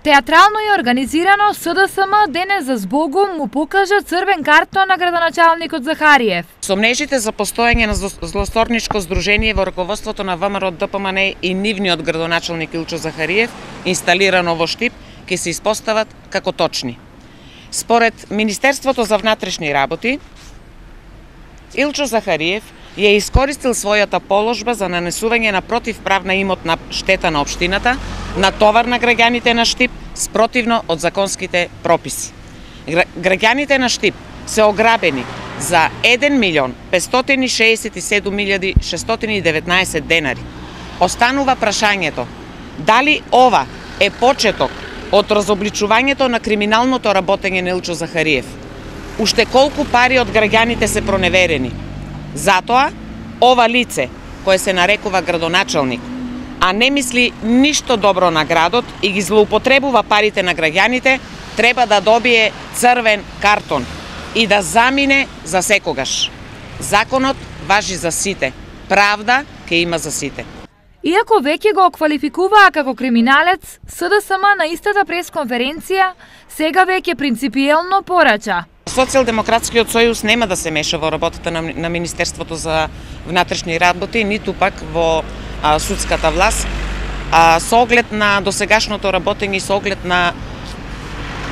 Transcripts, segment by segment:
Театрално и организирано СДСМ денес за збогум му покажа црвен картон на градоначалникот Захариев. Сомнежите за постоење на злосторничко здружение во раководството на ВМРО ДПМН и нивниот градоначалник Илчо Захариев, инсталирано во Штип, ќе се испостават како точни. Според Министерството за внатрешни работи, Илчо Захариев ја искористил својата положба за нанесување на противправна имотна штета на општината, на товар на граѓаните на Штип, спротивно од законските прописи. Граѓаните на Штип се ограбени за 1.567.619 денари. Останува прашањето, дали ова е почеток од разобличувањето на криминалното работење на Илчо Захариев? Уште колку пари од граѓаните се проневерени? Затоа, ова лице, кое се нарекува градоначалник, а не мисли ништо добро на градот и ги злоупотребува парите на граѓаните, треба да добие црвен картон и да замине за секогаш. Законот важи за сите, правда ќе има за сите. Иако веќе го квалификуваа како криминалец, СДСМ на истата пресконференција сега веќе принципиелно порача. Социјалдемократскиот сојуз нема да се меша во работата на Министерството за внатрешни работи, ниту пак во судската власт, со оглед на досегашното работење и со оглед на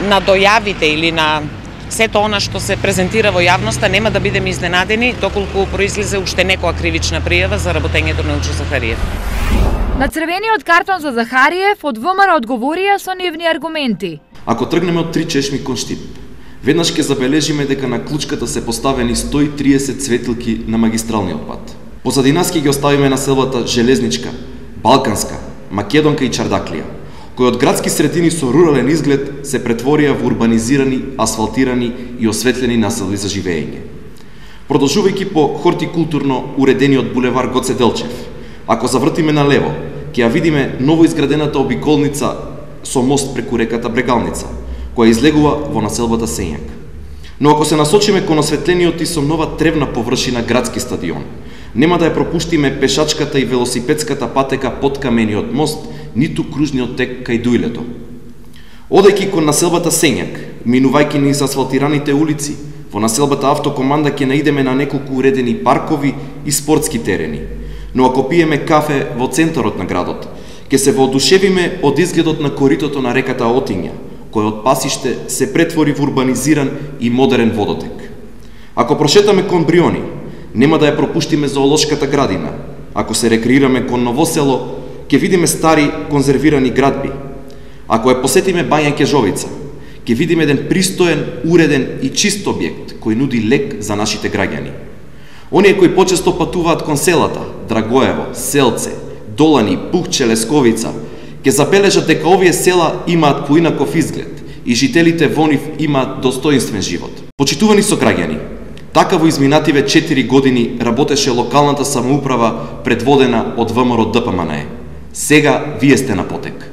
дојавите или на сето она што се презентира во јавноста, нема да бидеме изненадени доколку произлезе уште некоја кривична пријава за работењето на Илчо Захариев. На црвениот картон за Захариев од ВМРО одговорија со нивни аргументи. Ако тргнеме од 3 чешми кон Штип, веднаш ќе забележиме дека на клучката се поставени 130 светилки на магистралниот пат. Позади нас ќе ги оставиме населбата Железничка, Балканска, Македонка и Чардаклија, кои од градски средини со рурален изглед се претворија во урбанизирани, асфалтирани и осветлени населби за живеење. Продолжувајќи по хортикултурно уредениот булевар Гоце Делчев, ако завртиме налево, ќе ја видиме новоизградената обиколница со мост преку реката Брегалница, која излегува во населбата Сењак. Но ако се насочиме кон осветлениот и со нова тревна површина градски стадион, нема да ја пропуштиме пешачката и велосипедската патека под камениот мост, ниту кружниот тек кај Дуилето. Одејќи кон населбата Сењак, минувајќи низ асфалтираните улици, во населбата Автокоманда ќе наидеме на неколку уредени паркови и спортски терени. Но ако пиеме кафе во центарот на градот, ќе се воодушевиме од изгледот на коритото на реката Отиња, кој од пасиште се претвори во урбанизиран и модерен водотек. Ако прошетаме кон Бриони, нема да ја пропуштиме зоолошката градина. Ако се рекреираме кон Новосело, ќе видиме стари конзервирани градби. Ако ја посетиме Бања Кежовица, ќе видиме еден пристоен, уреден и чист објект кој нуди лек за нашите граѓани. Оние кои почесто патуваат кон селата, Драгоево, Селце, Долани, Пухче, Лесковица, ќе забележат дека овие села имаат поинаков изглед и жителите во нив имаат достоинствен живот. Почитувани сограѓани, така во изминативе 4 години работеше локалната самоуправа предводена од ВМРО ДПМН. Сега вие сте на потек.